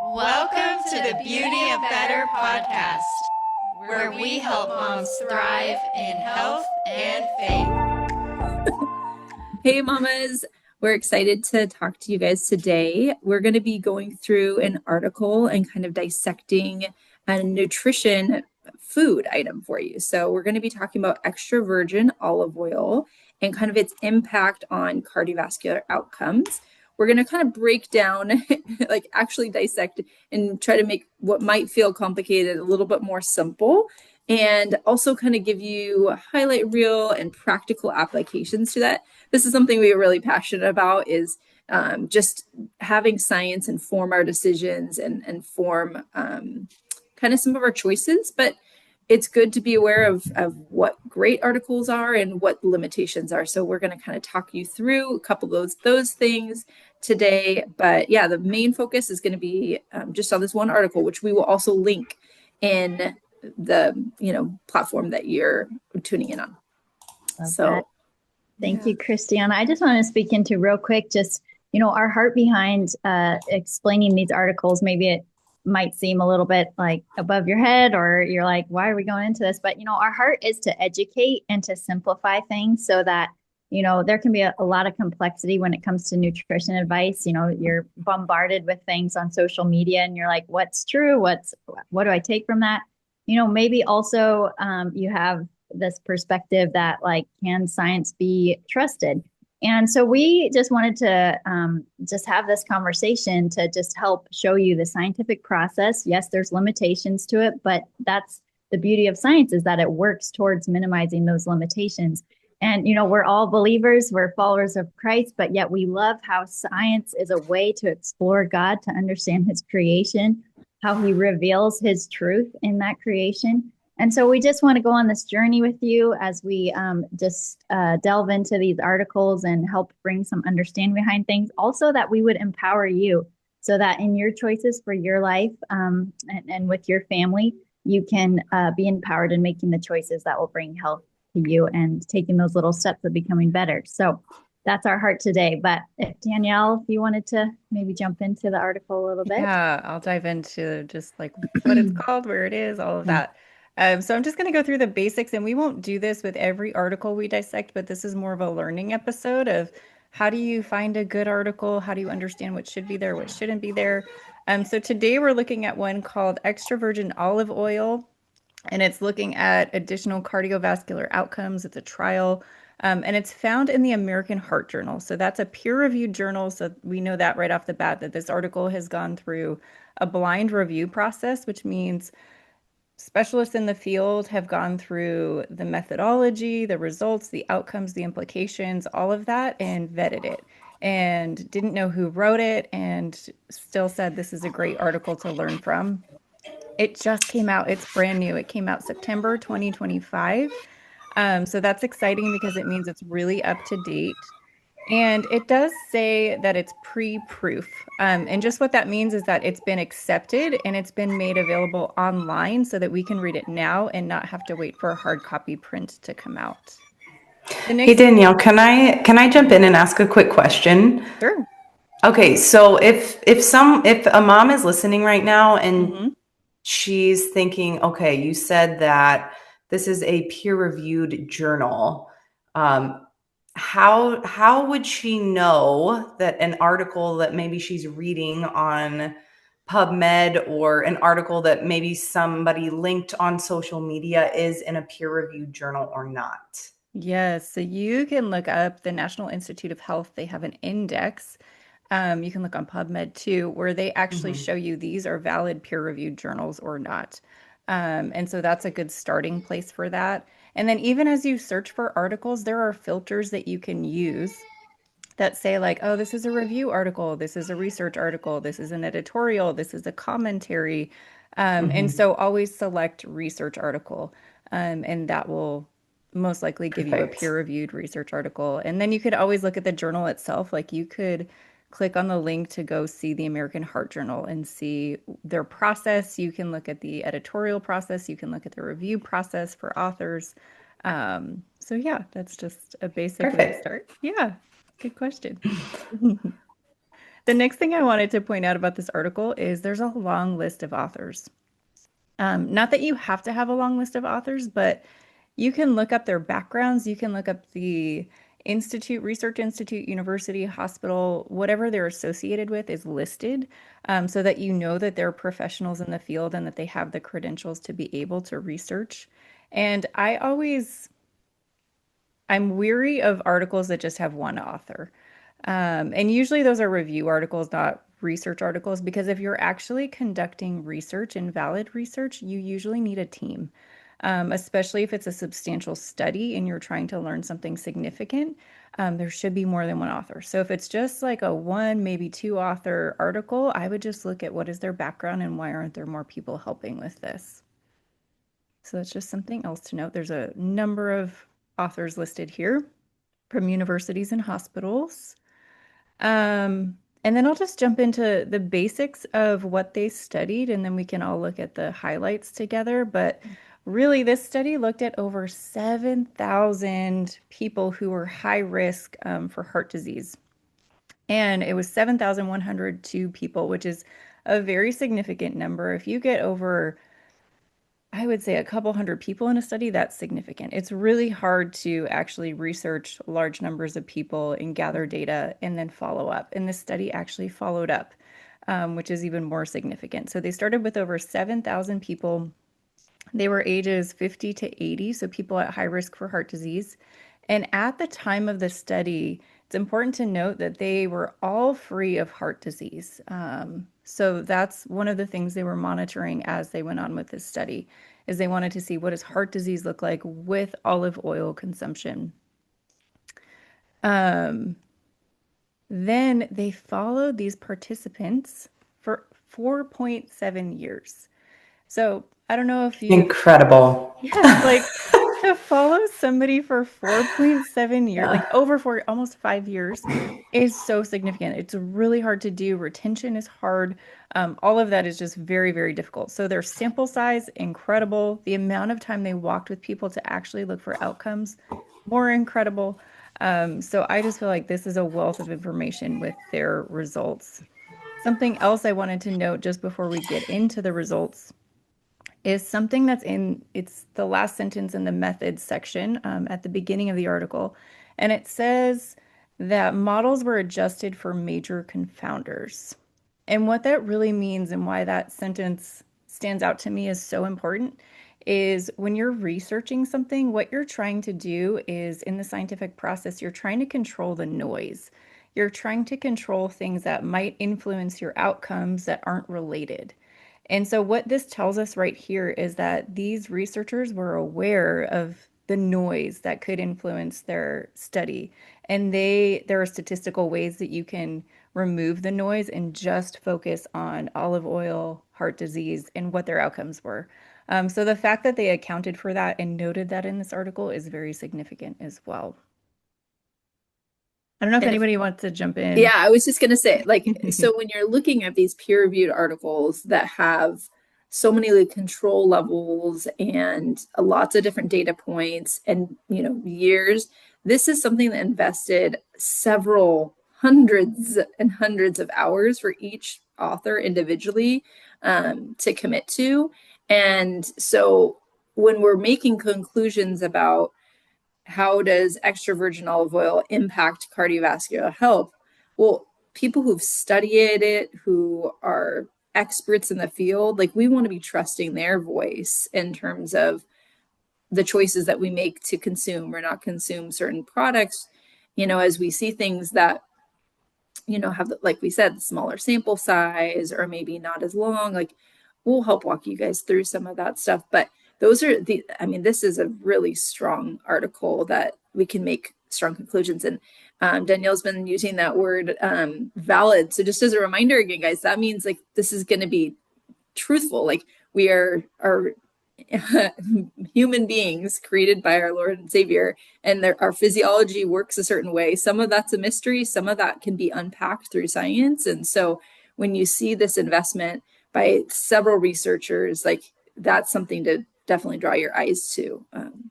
Welcome to the Beauty of Better podcast, where we help moms thrive in health and faith. Hey, mamas. We're excited to talk to you guys today. We're going to be going through an article and kind of dissecting a nutrition food item for you. So, we're going to be talking about extra virgin olive oil and kind of its impact on cardiovascular outcomes. We're going to kind of break down, like actually dissect and try to make what might feel complicated a little bit more simple, and also kind of give you a highlight reel and practical applications to that. This is something we are really passionate about, is just having science inform our decisions and form kind of some of our choices. But it's good to be aware of what great articles are and what limitations are. So we're going to kind of talk you through a couple of those things today. But yeah, the main focus is going to be just on this one article, which we will also link in the platform that you're tuning in on. Thank you, Christiana. I just want to speak into real quick, just, our heart behind explaining these articles. Maybe it might seem a little bit like above your head, or you're like, why are we going into this? But, our heart is to educate and to simplify things so that, there can be a lot of complexity when it comes to nutrition advice. You're bombarded with things on social media and you're like, what's true? What do I take from that? Maybe also you have this perspective that, like, can science be trusted? And so we just wanted to just have this conversation to just help show you the scientific process. Yes, there's limitations to it, but that's the beauty of science, is that it works towards minimizing those limitations. And, we're all believers, we're followers of Christ, but yet we love how science is a way to explore God, to understand his creation, how he reveals his truth in that creation. And so we just want to go on this journey with you as we delve into these articles and help bring some understanding behind things. Also, that we would empower you so that in your choices for your life and with your family, you can be empowered in making the choices that will bring health to you and taking those little steps of becoming better. So that's our heart today. But Danielle, if you wanted to maybe jump into the article a little bit. Yeah, I'll dive into just like what it's called, where it is, all of that. So I'm just going to go through the basics, and we won't do this with every article we dissect, but this is more of a learning episode of how do you find a good article? How do you understand what should be there, what shouldn't be there? So today we're looking at one called Extra Virgin Olive Oil, and it's looking at additional cardiovascular outcomes. It's a trial, and it's found in the American Heart Journal. So that's a peer-reviewed journal. So we know that right off the bat, that this article has gone through a blind review process, which means specialists in the field have gone through the methodology, the results, the outcomes, the implications, all of that, and vetted it, and didn't know who wrote it, and still said this is a great article to learn from. It just came out. It's brand new. It came out September 2025. So that's exciting because it means it's really up to date. And it does say that it's pre-proof. And just what that means is that it's been accepted and it's been made available online so that we can read it now and not have to wait for a hard copy print to come out. Hey, Danielle, can I jump in and ask a quick question? Sure. Okay, so if a mom is listening right now and she's thinking, okay, you said that this is a peer-reviewed journal, how would she know that an article that maybe she's reading on PubMed, or an article that maybe somebody linked on social media, is in a peer-reviewed journal or not? Yes, so you can look up the National Institute of Health. They have an index. You can look on PubMed too, where they actually show you these are valid peer-reviewed journals or not. And so that's a good starting place for that. And then even as you search for articles, there are filters that you can use that say, like, oh, this is a review article, this is a research article, this is an editorial, this is a commentary. And so always select research article, and that will most likely give you a peer-reviewed research article. And then you could always look at the journal itself. Like, you could click on the link to go see the American Heart Journal and see their process. You can look at the editorial process. You can look at the review process for authors. So yeah, that's just a basic way to start. Yeah, good question. The next thing I wanted to point out about this article is there's a long list of authors. Not that you have to have a long list of authors, but you can look up their backgrounds. You can look up the institute, research institute, university, hospital, whatever they're associated with is listed, so that you know that they're professionals in the field and that they have the credentials to be able to research. And I'm weary of articles that just have one author. And usually those are review articles, not research articles, because if you're actually conducting research and valid research, you usually need a team, especially if it's a substantial study and you're trying to learn something significant. There should be more than one author. So if it's just like a one, maybe two author article, I would just look at what is their background and why aren't there more people helping with this? So that's just something else to note. There's a number of authors listed here from universities and hospitals. And then I'll just jump into the basics of what they studied, and then we can all look at the highlights together. But really, this study looked at over 7,000 people who were high risk for heart disease. And it was 7,102 people, which is a very significant number. If you get over, I would say, a couple hundred people in a study, that's significant. It's really hard to actually research large numbers of people and gather data and then follow up. And this study actually followed up, which is even more significant. So they started with over 7,000 people. They were ages 50 to 80, so people at high risk for heart disease. And at the time of the study, it's important to note that they were all free of heart disease. So that's one of the things they were monitoring as they went on with this study, is they wanted to see what does heart disease look like with olive oil consumption. Then they followed these participants for 4.7 years. So I don't know if you Incredible. like to follow somebody for 4.7 years, like over almost 5 years, is so significant. It's really hard to do. Retention is hard. All of that is just very, very difficult. So their sample size, incredible. The amount of time they walked with people to actually look for outcomes, more incredible. So I just feel like this is a wealth of information with their results. Something else I wanted to note just before we get into the results is something it's the last sentence in the methods section at the beginning of the article. And it says that models were adjusted for major confounders. And what that really means and why that sentence stands out to me is so important is when you're researching something, what you're trying to do is in the scientific process, you're trying to control the noise. You're trying to control things that might influence your outcomes that aren't related. And so what this tells us right here is that these researchers were aware of the noise that could influence their study. And there are statistical ways that you can remove the noise and just focus on olive oil, heart disease, and what their outcomes were. So the fact that they accounted for that and noted that in this article is very significant as well. I don't know if anybody wants to jump in. Yeah, I was just going to say, like, so when you're looking at these peer-reviewed articles that have so many like control levels and lots of different data points and, years, this is something that invested several hundreds and hundreds of hours for each author individually to commit to. And so when we're making conclusions about how does extra virgin olive oil impact cardiovascular health? Well, people who've studied it, who are experts in the field, like we want to be trusting their voice in terms of the choices that we make to consume or not consume certain products, as we see things that, have, like we said, smaller sample size or maybe not as long, like we'll help walk you guys through some of that stuff. But those are this is a really strong article that we can make strong conclusions. And Danielle's been using that word valid. So just as a reminder again, guys, that means like this is going to be truthful. Like we are human beings created by our Lord and Savior, and our physiology works a certain way. Some of that's a mystery. Some of that can be unpacked through science. And so when you see this investment by several researchers, like that's something to definitely draw your eyes to.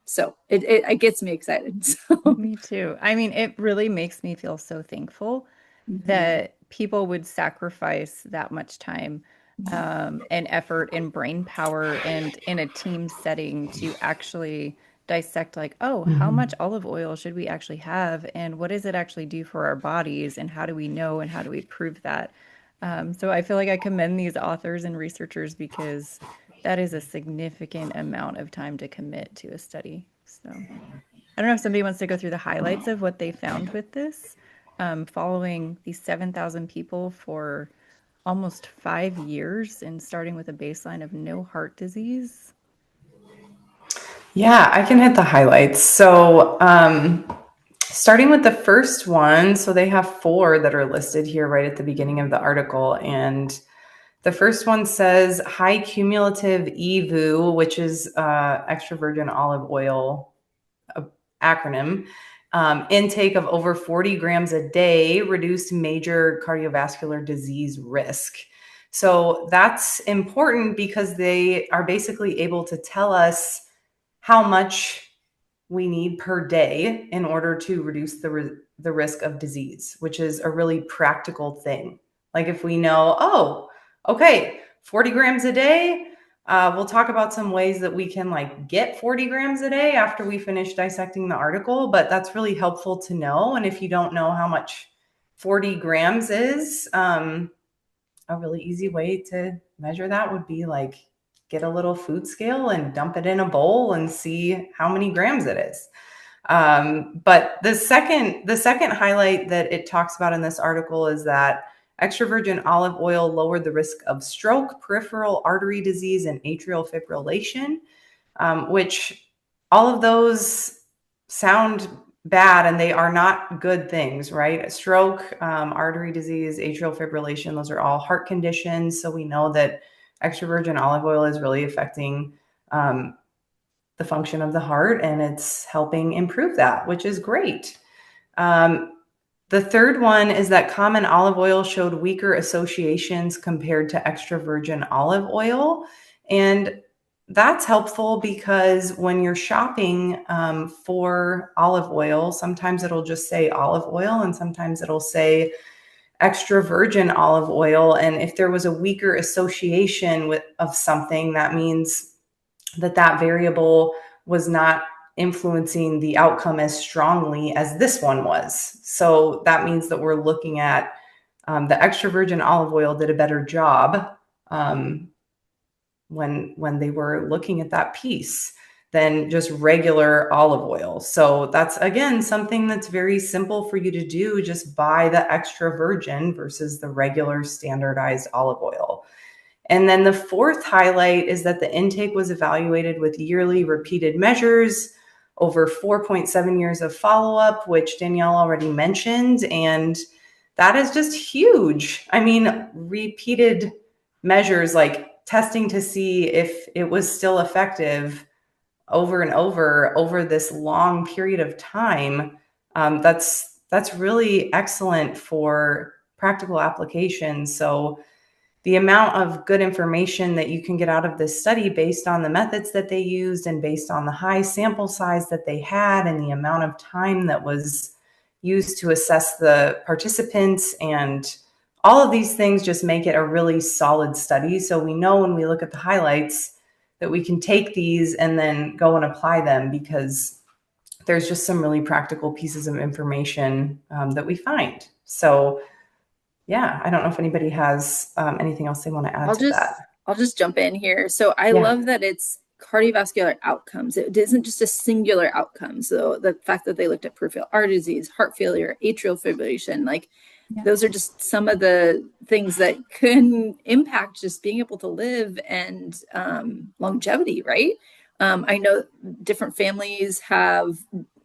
So it gets me excited. So. Me too. I mean, it really makes me feel so thankful that people would sacrifice that much time and effort and brain power and in a team setting to actually dissect like, oh, how much olive oil should we actually have and what does it actually do for our bodies and how do we know and how do we prove that? So I feel like I commend these authors and researchers because that is a significant amount of time to commit to a study. So I don't know if somebody wants to go through the highlights of what they found with this, following these 7,000 people for almost 5 years and starting with a baseline of no heart disease. Yeah, I can hit the highlights. So, starting with the first one, so they have 4 that are listed here right at the beginning of the article. And the first one says high cumulative EVU, which is extra virgin olive oil acronym. Intake of over 40 grams a day reduced major cardiovascular disease risk. So that's important because they are basically able to tell us how much we need per day in order to reduce the risk of disease, which is a really practical thing. Like if we know, oh, okay, 40 grams a day, we'll talk about some ways that we can like get 40 grams a day after we finish dissecting the article, but that's really helpful to know. And if you don't know how much 40 grams is, a really easy way to measure that would be like get a little food scale and dump it in a bowl and see how many grams it is. But the second highlight that it talks about in this article is that extra virgin olive oil lowered the risk of stroke, peripheral artery disease, and atrial fibrillation, which all of those sound bad and they are not good things, right? Stroke, artery disease, atrial fibrillation, those are all heart conditions. So we know that extra virgin olive oil is really affecting the function of the heart and it's helping improve that, which is great. The third one is that common olive oil showed weaker associations compared to extra virgin olive oil. And that's helpful because when you're shopping for olive oil, sometimes it'll just say olive oil and sometimes it'll say extra virgin olive oil. And if there was a weaker association of something, that means that variable was not influencing the outcome as strongly as this one was. So that means that we're looking at the extra virgin olive oil did a better job when they were looking at that piece than just regular olive oil. So that's, again, something that's very simple for you to do. Just buy the extra virgin versus the regular standardized olive oil. And then the fourth highlight is that the intake was evaluated with yearly repeated measures over 4.7 years of follow-up, which Danielle already mentioned. And that is just huge. I mean, repeated measures like testing to see if it was still effective over and over this long period of time. That's really excellent for practical applications. So the amount of good information that you can get out of this study based on the methods that they used and based on the high sample size that they had and the amount of time that was used to assess the participants and all of these things just make it a really solid study. So we know when we look at the highlights that we can take these and then go and apply them because there's just some really practical pieces of information that we find. So yeah, I don't know if anybody has anything else they want to add to that. I'll just jump in here. So I love that it's cardiovascular outcomes. It isn't just a singular outcome. So the fact that they looked at peripheral artery disease, heart failure, atrial fibrillation, like those are just some of the things that can impact just being able to live and longevity, right? I know different families have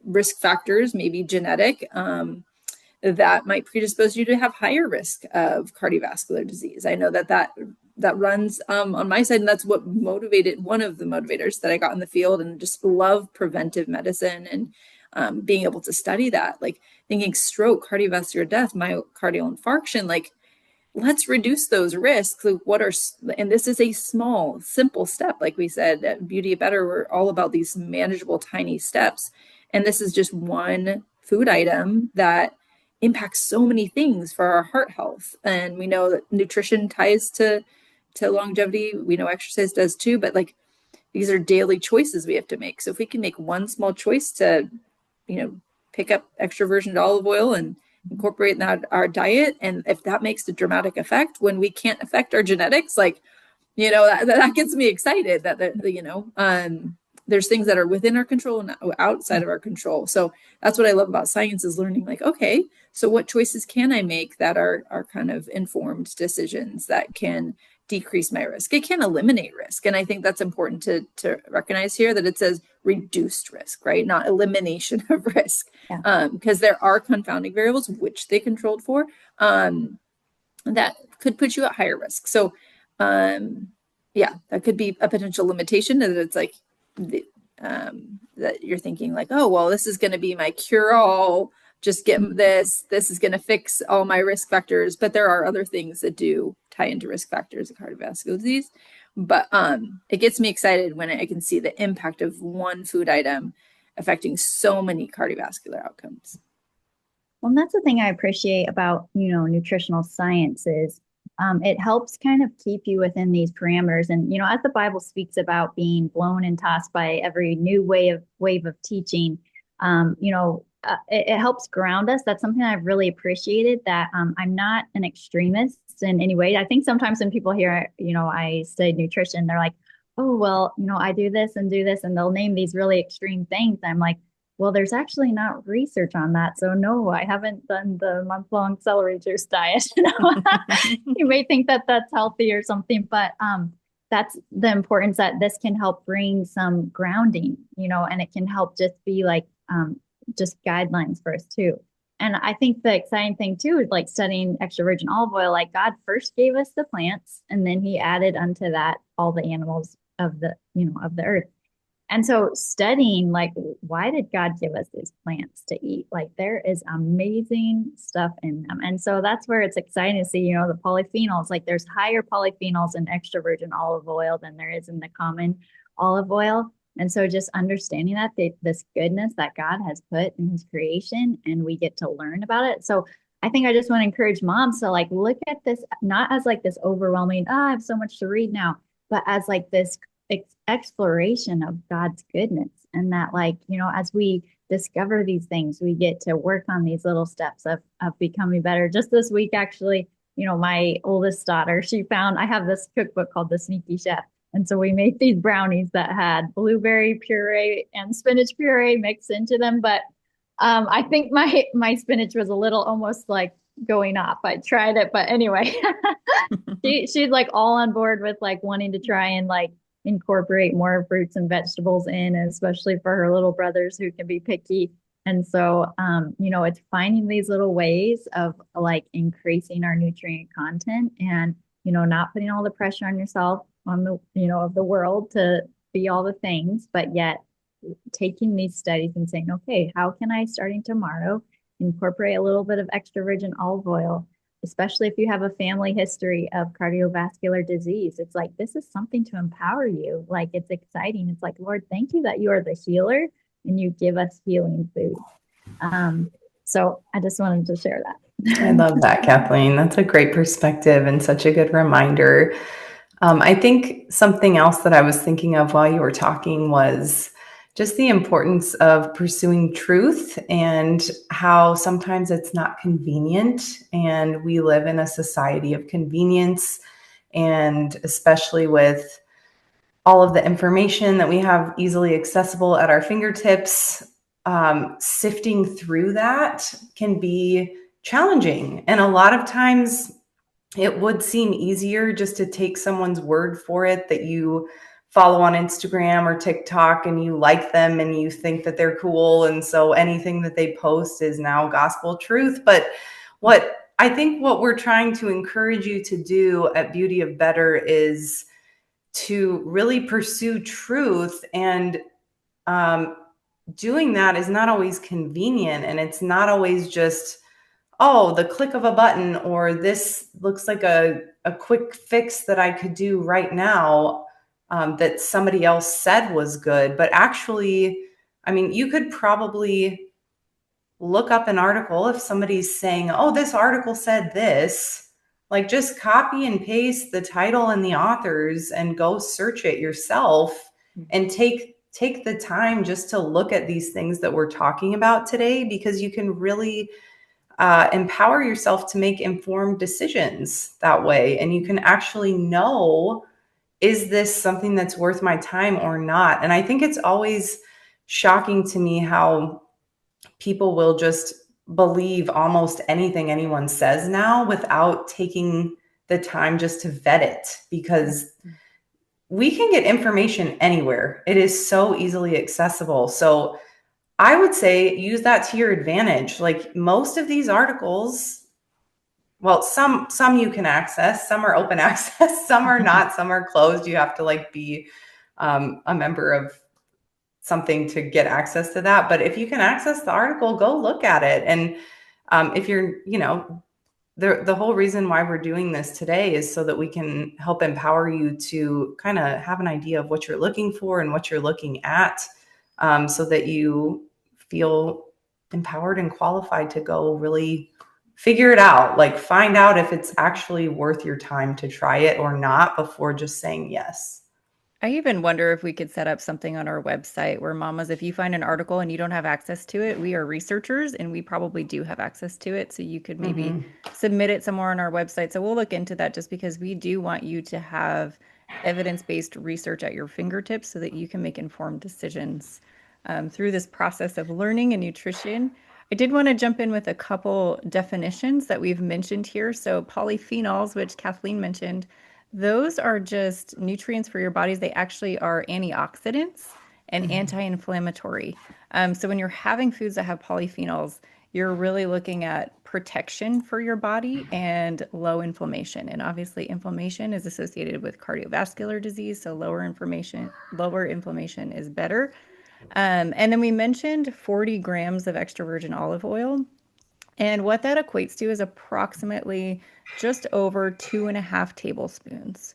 risk factors, maybe genetic, that might predispose you to have higher risk of cardiovascular disease. I know that runs on my side, and that's what motivated one of the motivators that I got in the field, and just love preventive medicine and being able to study that, like thinking stroke, cardiovascular death, myocardial infarction, like let's reduce those risks. And this is a small, simple step. Like we said, at Beauty Better, we're all about these manageable, tiny steps. And this is just one food item that impacts so many things for our heart health. And we know that nutrition ties to longevity. We know exercise does too, but like these are daily choices we have to make. So if we can make one small choice to, pick up extra virgin olive oil and incorporate that our diet, and if that makes a dramatic effect when we can't affect our genetics, like, that gets me excited that, there's things that are within our control and outside of our control. So that's what I love about science, is learning like, okay, so what choices can I make that are kind of informed decisions that can decrease my risk? It can eliminate risk. And I think that's important to recognize here, that it says reduced risk, right? Not elimination of risk. Yeah. Because there are confounding variables, which they controlled for, that could put you at higher risk. So yeah, that could be a potential limitation, that it's like that you're thinking like, oh, well, this is going to be my cure-all, just get this is going to fix all my risk factors. But there are other things that do tie into risk factors of cardiovascular disease. But it gets me excited when I can see the impact of one food item affecting so many cardiovascular outcomes. Well, and that's the thing I appreciate about, nutritional science is it helps kind of keep you within these parameters. And, as the Bible speaks about being blown and tossed by every new wave of teaching, it helps ground us. That's something I've really appreciated, that I'm not an extremist in any way. I think sometimes when people hear, I studied nutrition, they're like, oh, well, I do this, and they'll name these really extreme things. I'm like, well, there's actually not research on that. So no, I haven't done the month-long celery juice diet. You may think that that's healthy or something, but that's the importance, that this can help bring some grounding, and it can help just be like just guidelines for us too. And I think the exciting thing too is like studying extra virgin olive oil. Like God first gave us the plants, and then He added unto that all the animals of the earth. And so studying, like, why did God give us these plants to eat? Like, there is amazing stuff in them. And so that's where it's exciting to see, the polyphenols. Like, there's higher polyphenols in extra virgin olive oil than there is in the common olive oil. And so just understanding that this goodness that God has put in His creation, and we get to learn about it. So I think I just want to encourage moms to like look at this not as like this overwhelming, I have so much to read now, but as like this exploration of God's goodness. And that, like, as we discover these things, we get to work on these little steps of becoming better. Just this week, actually, my oldest daughter, I have this cookbook called The Sneaky Chef. And so we made these brownies that had blueberry puree and spinach puree mixed into them. But I think my spinach was a little almost like going off. I tried it, but anyway, she's like all on board with like wanting to try and like incorporate more fruits and vegetables in, especially for her little brothers who can be picky. And so, it's finding these little ways of like increasing our nutrient content, and, not putting all the pressure on yourself, on the, of the world to be all the things, but yet taking these studies and saying, okay, how can I, starting tomorrow, incorporate a little bit of extra virgin olive oil, especially if you have a family history of cardiovascular disease. It's like, this is something to empower you. Like, it's exciting. It's like, Lord, thank you that you are the healer and you give us healing food. So I just wanted to share that. I love that, Kathleen. That's a great perspective and such a good reminder. I think something else that I was thinking of while you were talking was just the importance of pursuing truth, and how sometimes it's not convenient, and we live in a society of convenience, and especially with all of the information that we have easily accessible at our fingertips, sifting through that can be challenging. And a lot of times it would seem easier just to take someone's word for it, that you follow on Instagram or TikTok and you like them and you think that they're cool. And so anything that they post is now gospel truth. But what we're trying to encourage you to do at Beauty of Better is to really pursue truth. And doing that is not always convenient. And it's not always just, oh, the click of a button, or this looks like a quick fix that I could do right now, that somebody else said was good. But actually, I mean, you could probably look up an article. If somebody's saying, oh, this article said this, like just copy and paste the title and the authors and go search it yourself and take the time just to look at these things that we're talking about today, because you can really empower yourself to make informed decisions that way. And you can actually know, is this something that's worth my time or not? And I think it's always shocking to me how people will just believe almost anything anyone says now without taking the time just to vet it, because we can get information anywhere. It is so easily accessible. So I would say use that to your advantage. Like most of these articles, well, some you can access, some are open access, some are not, some are closed. You have to like be a member of something to get access to that. But if you can access the article, go look at it. And if you're, the whole reason why we're doing this today is so that we can help empower you to kind of have an idea of what you're looking for and what you're looking at, so that you feel empowered and qualified to go really figure it out, like find out if it's actually worth your time to try it or not before just saying yes. I even wonder if we could set up something on our website where mamas, if you find an article and you don't have access to it, we are researchers and we probably do have access to it. So you could maybe submit it somewhere on our website. So we'll look into that, just because we do want you to have evidence-based research at your fingertips so that you can make informed decisions through this process of learning and nutrition. I did want to jump in with a couple definitions that we've mentioned here. So polyphenols, which Kathleen mentioned, those are just nutrients for your bodies. They actually are antioxidants and anti-inflammatory. So when you're having foods that have polyphenols, you're really looking at protection for your body and low inflammation. And obviously inflammation is associated with cardiovascular disease. So lower inflammation is better. And then we mentioned 40 grams of extra virgin olive oil. And what that equates to is approximately just over 2.5 tablespoons.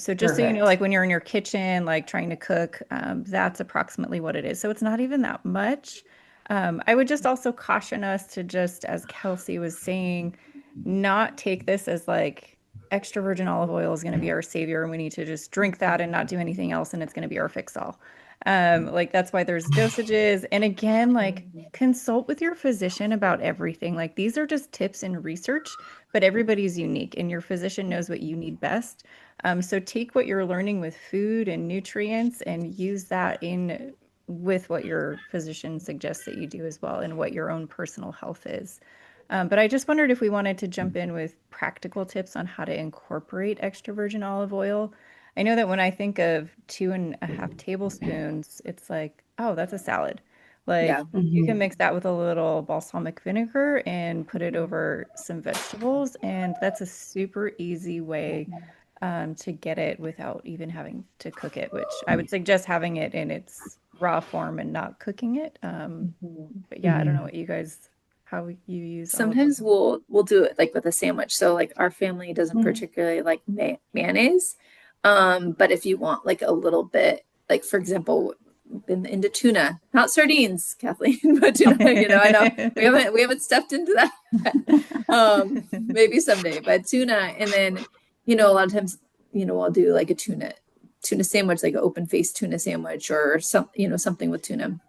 So just so you know, like when you're in your kitchen, like trying to cook, that's approximately what it is. So it's not even that much. I would just also caution us to just, as Kelsey was saying, not take this as like extra virgin olive oil is going to be our savior and we need to just drink that and not do anything else and it's going to be our fix-all. Like that's why there's dosages. And again, like consult with your physician about everything. Like these are just tips and research, but everybody's unique and your physician knows what you need best. So take what you're learning with food and nutrients and use that in with what your physician suggests that you do as well and what your own personal health is. But I just wondered if we wanted to jump in with practical tips on how to incorporate extra virgin olive oil. I know that when I think of 2.5 tablespoons, it's like, oh, that's a salad. Like you can mix that with a little balsamic vinegar and put it over some vegetables. And that's a super easy way to get it without even having to cook it, which I would suggest having it in its raw form and not cooking it. But yeah, I don't know what you guys, how you use. Sometimes we'll do it like with a sandwich. So like our family doesn't particularly like mayonnaise. But if you want like a little bit, like for example, been into tuna, not sardines, Kathleen, but tuna, I know we haven't stepped into that. Maybe someday, but tuna. And then, a lot of times, I'll do like a tuna sandwich, like an open faced tuna sandwich or something with tuna.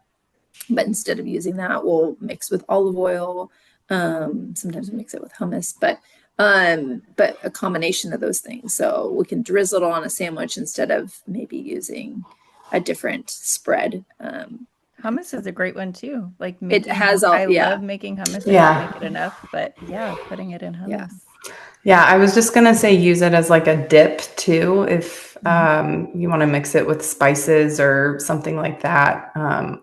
But instead of using that, we'll mix with olive oil. Sometimes we mix it with hummus, but a combination of those things. So we can drizzle it on a sandwich instead of maybe using a different spread. Hummus is a great one too. Like it has all. I love making hummus. I don't make it enough, but yeah, putting it in hummus. Yeah, I was just gonna say use it as like a dip too, if you want to mix it with spices or something like that,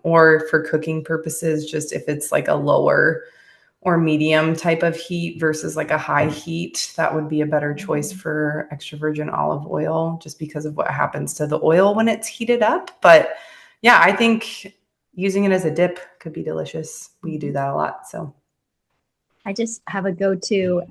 or for cooking purposes, just if it's like a lower or medium type of heat versus like a high heat, that would be a better choice for extra virgin olive oil, just because of what happens to the oil when it's heated up. But yeah, I think using it as a dip could be delicious. We do that a lot. So I just have a go-to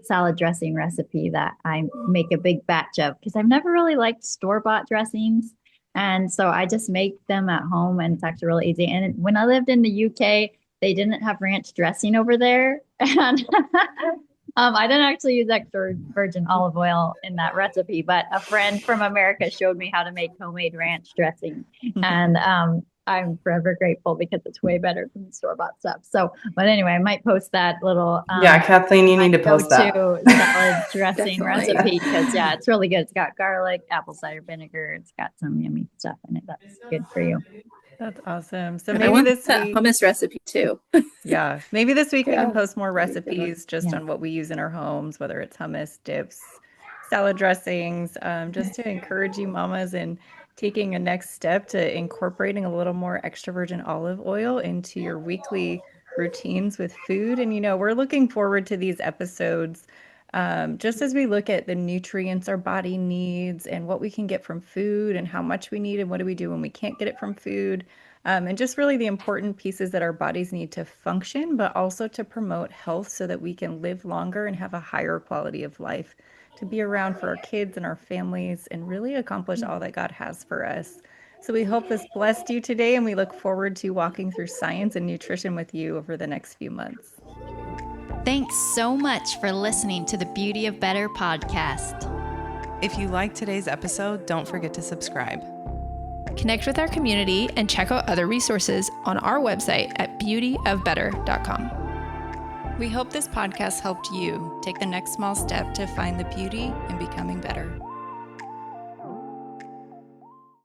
salad dressing recipe that I make a big batch of, because I've never really liked store-bought dressings. And so I just make them at home and it's actually really easy. And when I lived in the UK, they didn't have ranch dressing over there. And I didn't actually use extra virgin olive oil in that recipe, but a friend from America showed me how to make homemade ranch dressing. And I'm forever grateful because it's way better than the store-bought stuff. So, but anyway, I might post that little yeah, Kathleen, you need to post that salad dressing Definitely. recipe because yeah, it's really good. It's got garlic, apple cider vinegar. It's got some yummy stuff in it. That's good for you. That's awesome. So I maybe want this that week, hummus recipe too. yeah, maybe this week we Yeah. can post more recipes just Yeah. on what we use in our homes, whether it's hummus, dips, salad dressings, just to encourage you mamas in taking a next step to incorporating a little more extra virgin olive oil into your weekly routines with food. And, we're looking forward to these episodes just as we look at the nutrients our body needs and what we can get from food and how much we need and what do we do when we can't get it from food. And just really the important pieces that our bodies need to function, but also to promote health so that we can live longer and have a higher quality of life, to be around for our kids and our families and really accomplish all that God has for us. So we hope this blessed you today, and we look forward to walking through science and nutrition with you over the next few months. Thanks so much for listening to the Beauty of Better podcast. If you liked today's episode, don't forget to subscribe. Connect with our community and check out other resources on our website at beautyofbetter.com. We hope this podcast helped you take the next small step to find the beauty in becoming better.